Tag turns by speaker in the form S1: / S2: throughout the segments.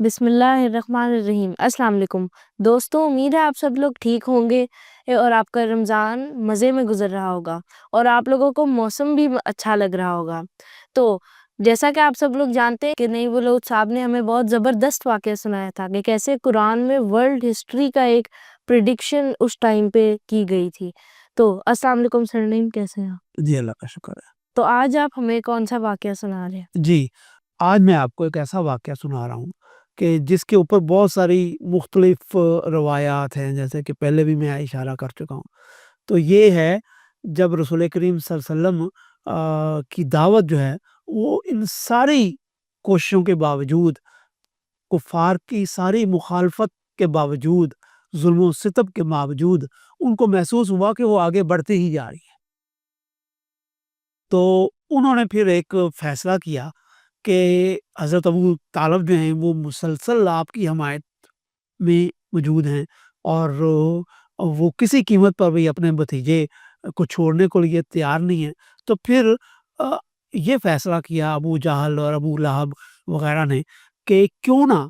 S1: بسم اللہ الرحمن الرحیم۔ السلام علیکم دوستوں، امید ہے آپ سب لوگ ٹھیک ہوں گے اور آپ کا رمضان مزے میں گزر رہا ہوگا اور آپ لوگوں کو موسم بھی اچھا لگ رہا ہوگا۔ تو جیسا کہ آپ سب لوگ جانتے ہیں کہ نہیں بلوچ صاحب نے ہمیں بہت زبردست واقعہ سنایا تھا کہ کیسے قرآن میں ورلڈ ہسٹری کا ایک پریڈکشن اس ٹائم پہ کی گئی تھی۔ تو السلام علیکم سرنیم، کیسے ہیں آپ؟
S2: جی اللہ کا شکر ہے۔
S1: تو آج آپ ہمیں کون سا واقعہ سنا رہے ہیں؟
S2: جی آج میں آپ کو ایک ایسا واقعہ سنا رہا ہوں کہ جس کے اوپر بہت ساری مختلف روایات ہیں، جیسے کہ پہلے بھی میں اشارہ کر چکا ہوں۔ تو یہ ہے جب رسول کریم صلی اللہ علیہ وسلم کی دعوت جو ہے وہ ان ساری کوششوں کے باوجود، کفار کی ساری مخالفت کے باوجود، ظلم و ستم کے باوجود ان کو محسوس ہوا کہ وہ آگے بڑھتے ہی جا رہی ہے۔ تو انہوں نے پھر ایک فیصلہ کیا کہ حضرت ابو طالب جو ہیں وہ مسلسل آپ کی حمایت میں موجود ہیں اور وہ کسی قیمت پر بھی اپنے بھتیجے کو چھوڑنے کو لیے تیار نہیں ہیں۔ تو پھر یہ فیصلہ کیا ابو جہل اور ابو لہب وغیرہ نے کہ کیوں نہ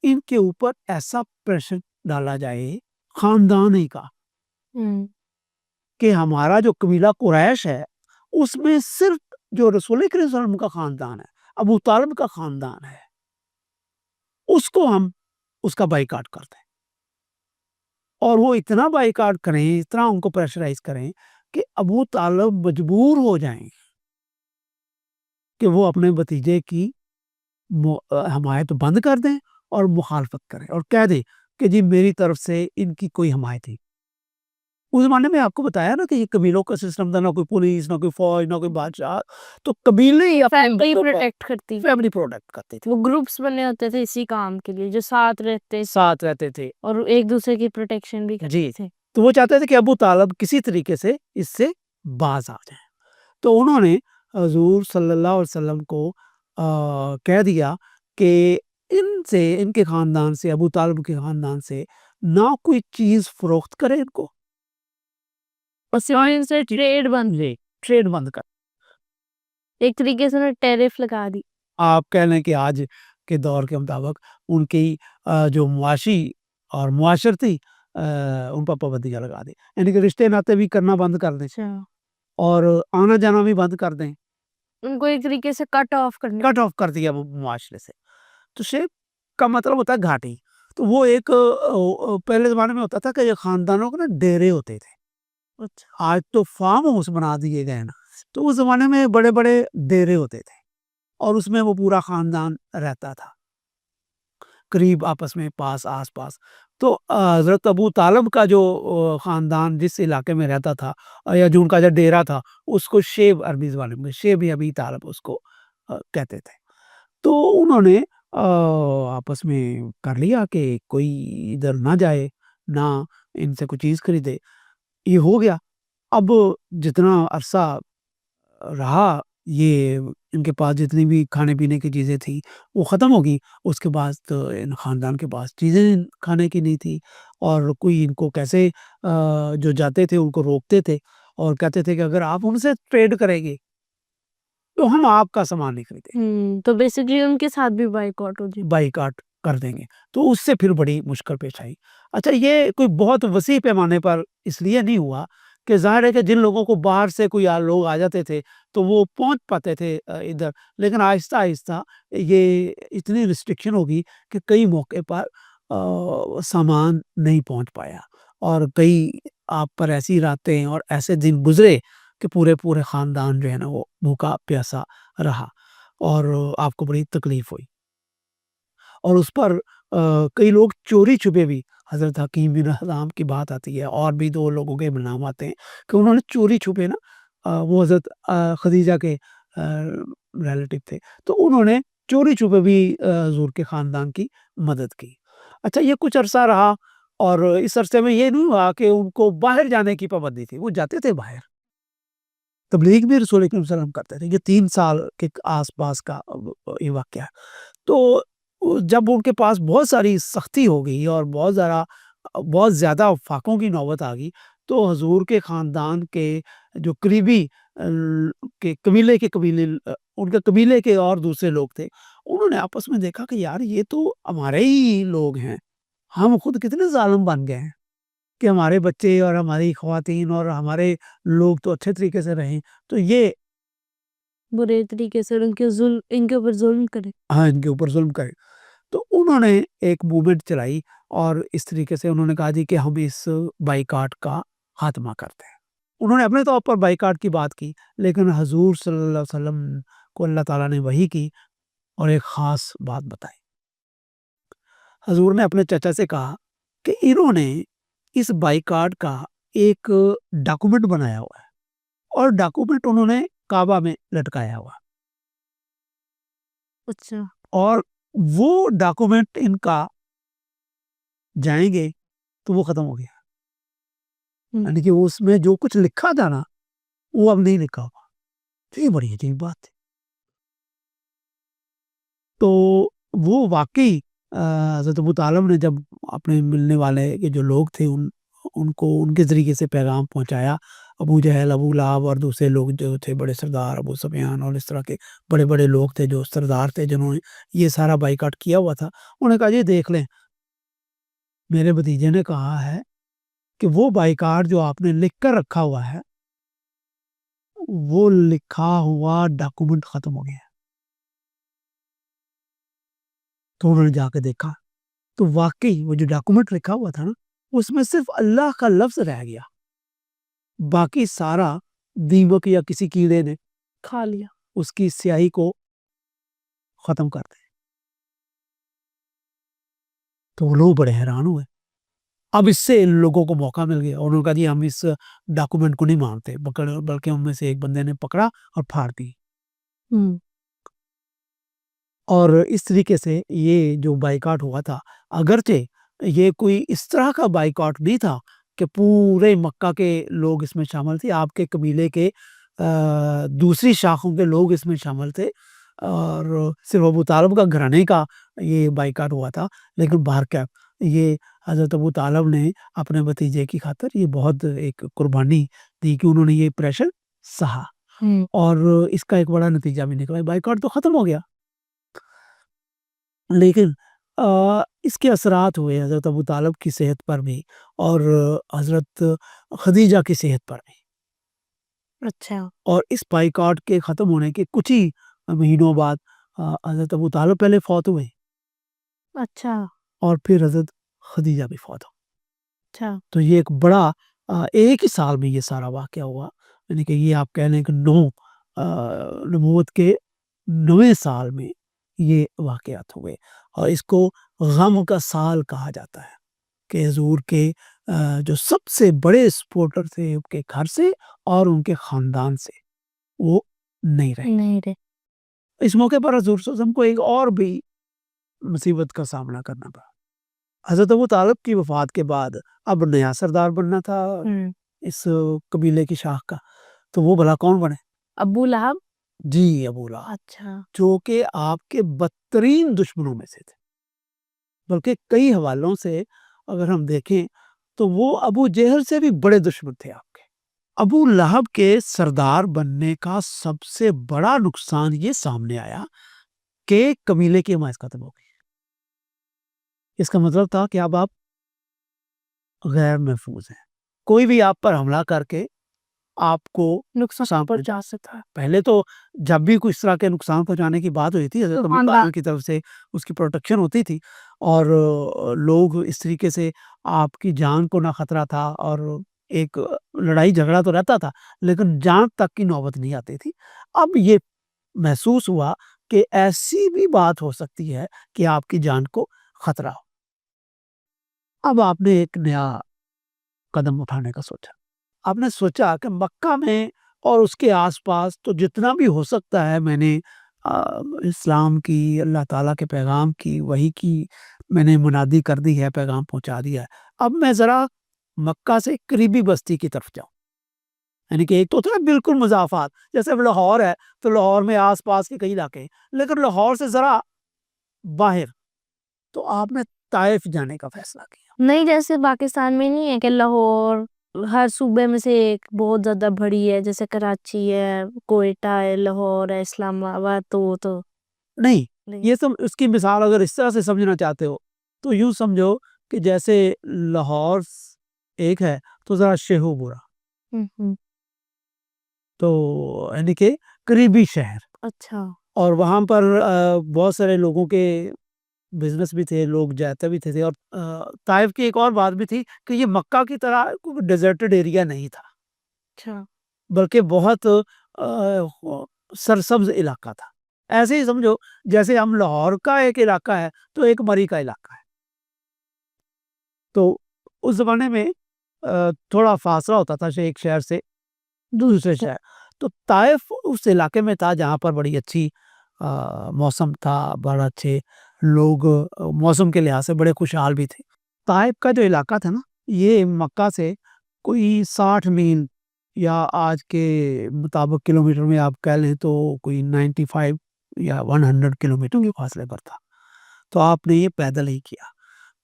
S2: ان کے اوپر ایسا پریشر ڈالا جائے خاندان کا کہ ہمارا جو قبیلہ قریش ہے اس میں صرف جو رسول کریم صلی اللہ علیہ وسلم کا خاندان ہے، ابو طالب کا خاندان ہے، اس کو ہم اس کا بائیکاٹ کرتے ہیں اور وہ اتنا بائیکاٹ کریں، اتنا ان کو پریشرائز کریں کہ ابو طالب مجبور ہو جائیں کہ وہ اپنے بھتیجے کی حمایت بند کر دیں اور مخالفت کریں اور کہہ دیں کہ جی میری طرف سے ان کی کوئی حمایت نہیں۔ اس زمانے میں آپ کو بتایا نا کہ یہ قبیلوں کا سسٹم تھا، نہ کوئی پولیس، نہ کوئی فوج، نہ کوئی بادشاہ، تو قبیلے ہی
S1: فیملی پروٹیکٹ کرتی،
S2: فیملی پروٹیکٹ کرتے تھے،
S1: وہ گروپس بنے ہوتے تھے اسی کام کے لیے جو ساتھ
S2: رہتے تھے
S1: اور ایک دوسرے کی پروٹیکشن بھی کرتے
S2: جی۔
S1: تھے۔
S2: تو وہ چاہتے تھے کہ ابو طالب کسی طریقے سے اس سے باز آ جائیں۔ تو انہوں نے حضور صلی اللہ علیہ وسلم کو کہہ دیا کہ ان کے خاندان سے، ابو طالب کے خاندان سے نہ کوئی چیز فروخت کرے، ان کو
S1: ان سے
S2: ٹریڈ بند کر۔
S1: ایک طریقے سے انہوں نے ٹیرف لگا دی۔
S2: آپ کہہ لیں کہ آج کے دور کے مطابق ان کی جو معاشی اور معاشرتی ان پر پابندیاں لگا دیں، یعنی کہ رشتے ناطے بھی کرنا بند کر دیں اور آنا جانا بھی بند کر دیں،
S1: ان کو ایک طریقے سے کٹ آف
S2: کر دیا وہ معاشرے سے۔ تو شیپ کا مطلب ہوتا ہے گھاٹی۔ تو وہ ایک پہلے زمانے میں ہوتا تھا کہ یہ خاندانوں کے نا ڈیرے ہوتے تھے، آج تو فارم ہاؤس بنا دیے گئے نا، تو اس زمانے میں بڑے بڑے ڈیرے ہوتے تھے اور اس میں وہ پورا خاندان رہتا تھا، قریب آپس میں پاس آس پاس۔ تو حضرت ابو طالب کا جو خاندان جس علاقے میں رہتا تھا یا جو ان کا جو ڈیرا تھا اس کو شیب، عربی زبان میں شیب ابی طالب اس کو کہتے تھے۔ تو انہوں نے آپس میں کر لیا کہ کوئی ادھر نہ جائے، نہ ان سے کوئی چیز خریدے۔ یہ ہو گیا۔ اب جتنا عرصہ رہا یہ ان کے پاس جتنی بھی کھانے پینے کی چیزیں تھیں وہ ختم ہوگی، اس کے بعد تو ان خاندان کے پاس چیزیں کھانے کی نہیں تھی اور کوئی ان کو کیسے جو جاتے تھے ان کو روکتے تھے اور کہتے تھے کہ اگر آپ ان سے ٹریڈ کریں گے تو ہم آپ کا سامان نہیں خریدیں،
S1: تو بیسیکلی ان کے ساتھ بھی
S2: بائیکاٹ کر دیں گے۔ تو اس سے پھر بڑی مشکل پیش آئی۔ اچھا، یہ کوئی بہت وسیع پیمانے پر اس لیے نہیں ہوا کہ ظاہر ہے کہ جن لوگوں کو باہر سے کوئی لوگ آ جاتے تھے تو وہ پہنچ پاتے تھے ادھر، لیکن آہستہ آہستہ یہ اتنی ریسٹرکشن ہوگی کہ کئی موقع پر سامان نہیں پہنچ پایا اور کئی آپ پر ایسی راتیں اور ایسے دن گزرے کہ پورے خاندان جو ہے نا وہ بھوکا پیاسا رہا اور آپ کو بڑی تکلیف ہوئی۔ اور اس پر کئی لوگ چوری چھپے بھی، حضرت حکیم بن حزام کی بات آتی ہے اور بھی دو لوگوں کے نام آتے ہیں کہ انہوں نے چوری چھپے نا، وہ حضرت خدیجہ کے ریلیٹیو تھے، تو انہوں نے چوری چھپے بھی حضور کے خاندان کی مدد کی۔ اچھا، یہ کچھ عرصہ رہا اور اس عرصے میں یہ نہیں ہوا کہ ان کو باہر جانے کی پابندی تھی، وہ جاتے تھے باہر، تبلیغ بھی رسول اکرم صلی اللہ علیہ وسلم کرتے تھے۔ یہ 3 سال کے آس پاس کا یہ واقعہ ہے۔ تو جب ان کے پاس بہت ساری سختی ہو گئی اور بہت زیادہ فاقوں کی نوبت آ گئی تو حضور کے خاندان کے جو قریبی ان کے قبیلے کے اور دوسرے لوگ تھے انہوں نے آپس میں دیکھا کہ یار یہ تو ہمارے ہی لوگ ہیں، ہم خود کتنے ظالم بن گئے ہیں کہ ہمارے بچے اور ہماری خواتین اور ہمارے لوگ تو اچھے طریقے سے رہیں، تو یہ
S1: برے طریقے سے ان کے اوپر ظلم کرے.
S2: ہاں ان کے اوپر ظلم کرے. تو انہوں نے ایک موومنٹ چلائی اور اس طریقے سے انہوں نے کہا جی کہ ہم اس بائیکاٹ کا خاتمہ کرتے ہیں. انہوں نے اپنے طور پر بائیکاٹ کی بات کی، لیکن حضور صلی اللہ علیہ وسلم کو اللہ تعالیٰ نے وحی کی اور ایک خاص بات بتائی. حضور نے اپنے چچا سے کہا کہ انہوں نے اس بائیکاٹ کا ایک ڈاکومنٹ بنایا ہوا ہے اور ڈاکومنٹ انہوں نے کعبہ میں لٹکایا ہوا،
S1: اچھا.
S2: اور وہ ڈاکومنٹ ان کا جائیں گے تو وہ ختم ہو گیا. یعنی کہ اس میں جو کچھ لکھا تھا نا وہ اب نہیں لکھا ہوا. تو یہ بڑی عجیب بات تھی. تو وہ واقعی حضرت ابو طالب نے جب اپنے ملنے والے کے جو لوگ تھے ان کو ان کے ذریعے سے پیغام پہنچایا. ابو جہل، ابو لہب اور دوسرے لوگ جو تھے بڑے سردار، ابو سفیان اور اس طرح کے بڑے بڑے لوگ تھے جو سردار تھے جنہوں نے یہ سارا بائیکاٹ کیا ہوا تھا، انہوں نے کہا یہ دیکھ لیں، میرے بھتیجے نے کہا ہے کہ وہ بائیکاٹ جو آپ نے لکھ کر رکھا ہوا ہے وہ لکھا ہوا ڈاکومنٹ ختم ہو گیا. تو انہوں نے جا کے دیکھا تو واقعی وہ جو ڈاکومنٹ لکھا ہوا تھا نا اس میں صرف اللہ کا لفظ رہ گیا، باقی سارا دیمک یا کسی کیڑے نے
S1: کھا لیا،
S2: اس کی سیاہی کو ختم کر دیا. تو وہ لوگ بڑے حیران ہوئے. اب اس سے ان لوگوں کو موقع مل گیا. انہوں نے کہا جی ہم اس ڈاکومنٹ کو نہیں مانتے، بلکہ ان میں سے ایک بندے نے پکڑا اور پھاڑ دی. اور اس طریقے سے یہ جو بائیکاٹ ہوا تھا، اگرچہ یہ کوئی اس طرح کا بائیکاٹ نہیں تھا کہ پورے مکہ کے لوگ اس میں شامل تھے، آپ کے قبیلے کے دوسری شاخوں کے لوگ اس میں شامل تھے اور صرف ابو طالب کا گھرانے کا یہ بائیکاٹ ہوا تھا. لیکن بہرکیف یہ حضرت ابو طالب نے اپنے بھتیجے کی خاطر یہ بہت ایک قربانی دی کہ انہوں نے یہ پریشر سہا اور اس کا ایک بڑا نتیجہ بھی نکلا. بائیکاٹ تو ختم ہو گیا، لیکن اس کے اثرات ہوئے حضرت ابو طالب کی صحت پر بھی اور حضرت خدیجہ کی صحت پر بھی.
S1: اچھا.
S2: اور اس بائیکاٹ کے ختم ہونے کے کچھ ہی مہینوں بعد حضرت ابو طالب پہلے فوت ہوئے
S1: اچھا.
S2: اور پھر حضرت خدیجہ بھی فوت ہو.
S1: اچھا.
S2: تو یہ ایک بڑا ایک ہی سال میں یہ سارا واقعہ ہوا. یعنی کہ یہ آپ کہہ لیں کہ نبوت کے 9ویں سال میں یہ واقعات ہوئے اور اس کو غم کا سال کہا جاتا ہے کہ حضور کے جو سب سے بڑے سپورٹر تھے ان کے گھر سے اور ان کے خاندان سے وہ نہیں رہے. اس موقع پر حضور صلی اللہ علیہ وسلم کو ایک اور بھی مصیبت کا سامنا کرنا پڑا. حضرت ابو طالب کی وفات کے بعد اب نیا سردار بننا تھا اس قبیلے کی شاخ کا. تو وہ بھلا کون بنے؟
S1: ابو لہب.
S2: جی ابو لہب،
S1: اچھا.
S2: جو کہ آپ کے بدترین دشمنوں میں سے تھے. بلکہ کئی حوالوں سے اگر ہم دیکھیں تو وہ ابو جہل سے بھی بڑے دشمن تھے آپ کے. ابو لہب کے سردار بننے کا سب سے بڑا نقصان یہ سامنے آیا کہ قبیلے کی حمایت ختم ہو گئی. اس کا مطلب تھا کہ اب آپ غیر محفوظ ہیں، کوئی بھی آپ پر حملہ کر کے آپ کو نقصان پہنچا سکتا ہے. پہلے تو جب بھی کوئی اس طرح کے نقصان پہنچانے کی بات ہوئی تھی حضرت ابو طالب کی طرف سے اس کی پروٹیکشن ہوتی تھی اور لوگ اس طریقے سے آپ کی جان کو نہ خطرہ تھا اور ایک لڑائی جھگڑا تو رہتا تھا لیکن جان تک کی نوبت نہیں آتی تھی. اب یہ محسوس ہوا کہ ایسی بھی بات ہو سکتی ہے کہ آپ کی جان کو خطرہ ہو. اب آپ نے ایک نیا قدم اٹھانے کا سوچا. آپ نے سوچا کہ مکہ میں اور اس کے آس پاس تو جتنا بھی ہو سکتا ہے میں نے اسلام کی، اللہ تعالیٰ کے پیغام کی، وحی کی میں نے منادی کر دی ہے، پیغام پہنچا دیا ہے. اب میں ذرا مکہ سے قریبی بستی کی طرف جاؤں. یعنی کہ ایک تو تھا بالکل مضافات، جیسے لاہور ہے تو لاہور میں آس پاس کے کئی علاقے ہیں، لیکن لاہور سے ذرا باہر. تو آپ نے طائف جانے کا فیصلہ کیا.
S1: نہیں جیسے پاکستان میں نہیں ہے کہ لاہور ہر صوبے میں سے ایک بہت زیادہ بڑی ہے، جیسے کراچی ہے، کوئٹہ ہے، لاہور ہے، اسلام آباد. تو
S2: نہیں،
S1: جی۔
S2: یہ سب اس کی مثال اگر اس طرح سے سمجھنا چاہتے ہو تو یوں سمجھو کہ جیسے لاہور ایک ہے تو ذرا شیہو برا،
S1: ہوں۔
S2: تو یعنی کہ قریبی شہر،
S1: اچھا۔
S2: اور وہاں پر بہت سارے لوگوں کے بزنس بھی تھے، لوگ جاتے بھی تھے، اور طائف کی ایک اور بات بھی تھی کہ یہ مکہ کی طرح ڈیزرٹڈ ایریا نہیں تھا،
S1: اچھا۔
S2: بلکہ بہت سرسبز علاقہ تھا۔ ایسے ہی سمجھو جیسے ہم لاہور کا ایک علاقہ ہے تو ایک مری کا علاقہ ہے، تو اس زمانے میں تھوڑا فاصلہ ہوتا تھا ایک شہر سے دوسرے شہر، تو طائف اس علاقے میں تھا جہاں پر بڑی اچھی موسم تھا، بڑا اچھے لوگ موسم کے لحاظ سے بڑے خوشحال بھی تھے۔ طائف کا جو علاقہ تھا نا، یہ مکہ سے کوئی 60 میل یا آج کے مطابق کلومیٹر میں آپ کہہ لیں تو کوئی 95 یا 100 کلومیٹر کے فاصلے پر تھا، تو آپ نے یہ پیدل ہی کیا،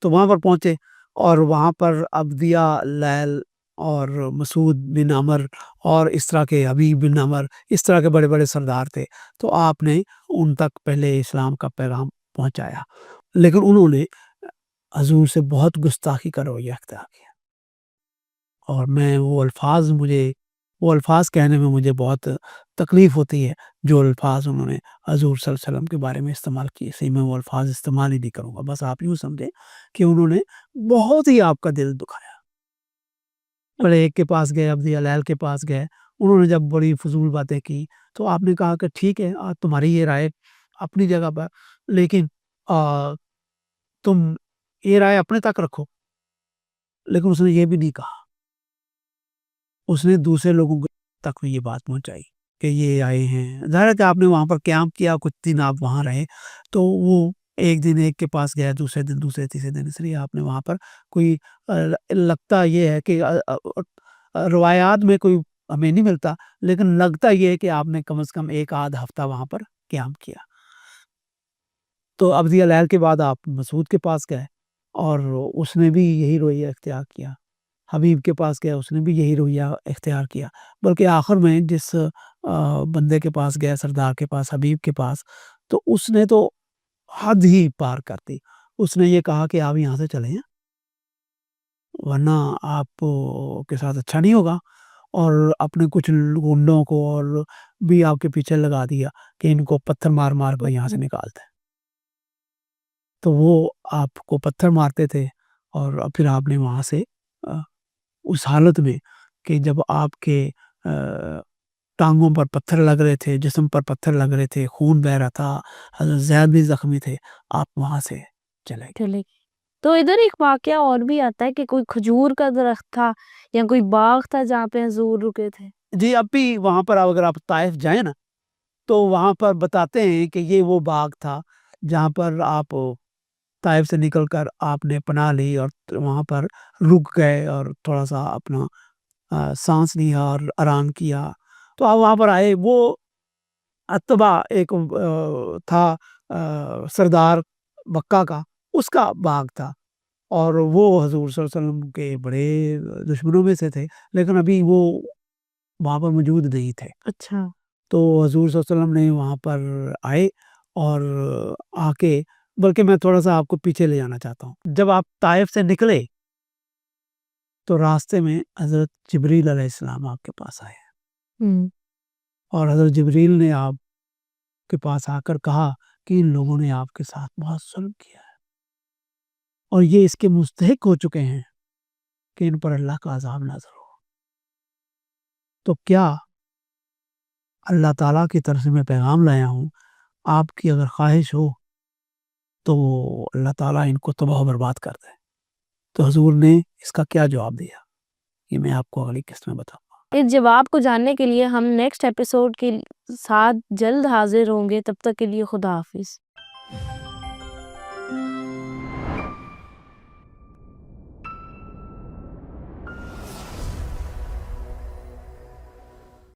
S2: تو وہاں پر پہنچے، اور وہاں پر عبدیہ لیل اور مسعود بن عمر اور اس طرح کے حبیب بن عمر، اس طرح کے بڑے بڑے سردار تھے، تو آپ نے ان تک پہلے اسلام کا پیغام پہنچایا، لیکن انہوں نے حضور سے بہت گستاخی کا رویہ اختیار کیا، اور میں وہ الفاظ کہنے میں مجھے بہت تکلیف ہوتی ہے، جو الفاظ انہوں نے حضور صلی اللہ علیہ وسلم کے بارے میں استعمال کیے، صحیح میں وہ الفاظ استعمال ہی نہیں کروں گا، بس آپ یوں سمجھیں کہ انہوں نے بہت ہی آپ کا دل دکھایا۔ بڑے ایک کے پاس گئے، عبدیہ لیل کے پاس گئے، انہوں نے جب بڑی فضول باتیں کی تو آپ نے کہا کہ ٹھیک ہے، تمہاری یہ رائے اپنی جگہ پر، لیکن تم یہ رائے اپنے تک رکھو، لیکن اس نے یہ بھی نہیں کہا، اس نے دوسرے لوگوں تک یہ بات پہنچائی کہ یہ آئے ہیں، ظاہر ہے کہ آپ نے وہاں پر قیام کیا، کچھ دن آپ وہاں رہے، تو وہ ایک دن ایک کے پاس گیا، دوسرے دن دوسرے، تیسرے دن، اس لیے آپ نے وہاں پر کوئی لگتا یہ ہے کہ روایات میں کوئی ہمیں نہیں ملتا، لیکن لگتا یہ ہے کہ آپ نے کم از کم ایک آدھ ہفتہ وہاں پر قیام کیا۔ تو عبدیہ لیل کے بعد آپ مسعود کے پاس گئے، اور اس نے بھی یہی رویہ اختیار کیا، حبیب کے پاس گیا، اس نے بھی یہی رویہ اختیار کیا، بلکہ آخر میں جس بندے کے پاس گیا، سردار کے پاس، حبیب کے پاس، تو اس نے تو حد ہی پار کر دی، اس نے یہ کہا کہ آپ یہاں سے چلیں ہیں، ورنہ آپ کے ساتھ اچھا نہیں ہوگا، اور اپنے کچھ گنڈوں کو اور بھی آپ کے پیچھے لگا دیا کہ ان کو پتھر مار مار کر یہاں سے نکالتے ہیں، تو وہ آپ کو پتھر مارتے تھے، اور پھر آپ نے وہاں سے اس حالت میں کہ جب آپ کے ٹانگوں پر پتھر لگ رہے تھے، جسم پر پتھر لگ رہے تھے، خون بہ رہا تھا، حضرت زید بھی زخمی تھے، آپ وہاں سے چلے گئے۔
S1: چلے گئے۔ تو ادھر ایک واقعہ اور بھی آتا ہے کہ کوئی کھجور کا درخت تھا یا کوئی باغ تھا جہاں پہ حضور رکے تھے۔
S2: جی، اب بھی وہاں پر اگر آپ طائف جائیں نا تو وہاں پر بتاتے ہیں کہ یہ وہ باغ تھا جہاں پر آپ طائف سے نکل کر آپ نے پناہ لی، اور وہاں پر رک گئے اور تھوڑا سا اپنا سانس لیا اور آرام کیا، تو آپ وہاں پر آئے، وہ اتبا ایک تھا سردار مکہ کا، اس کا باغ تھا، اور وہ حضور صلی اللہ علیہ وسلم کے بڑے دشمنوں میں سے تھے، لیکن ابھی وہ وہاں پر موجود نہیں تھے،
S1: اچھا۔
S2: تو حضور صلی اللہ علیہ وسلم نے وہاں پر آئے، اور آ کے، بلکہ میں تھوڑا سا آپ کو پیچھے لے جانا چاہتا ہوں، جب آپ طائف سے نکلے تو راستے میں حضرت جبریل علیہ السلام آپ کے پاس آئے، اور حضرت جبریل نے آپ کے پاس آ کر کہا کہ ان لوگوں نے آپ کے ساتھ بہت ظلم کیا ہے، اور یہ اس کے مستحق ہو چکے ہیں کہ ان پر اللہ کا عذاب نازل ہو، تو کیا اللہ تعالیٰ کی طرف سے میں پیغام لایا ہوں، آپ کی اگر خواہش ہو تو اللہ تعالیٰ ان کو تباہ و برباد کر دے۔ تو حضور نے اس کا کیا جواب دیا، یہ میں آپ کو اگلی قسط میں بتاؤں گا۔
S1: اس جواب کو جاننے کے لیے ہم نیکسٹ ایپیسوڈ کے ساتھ جلد حاضر ہوں گے، تب تک کے لیے خدا حافظ۔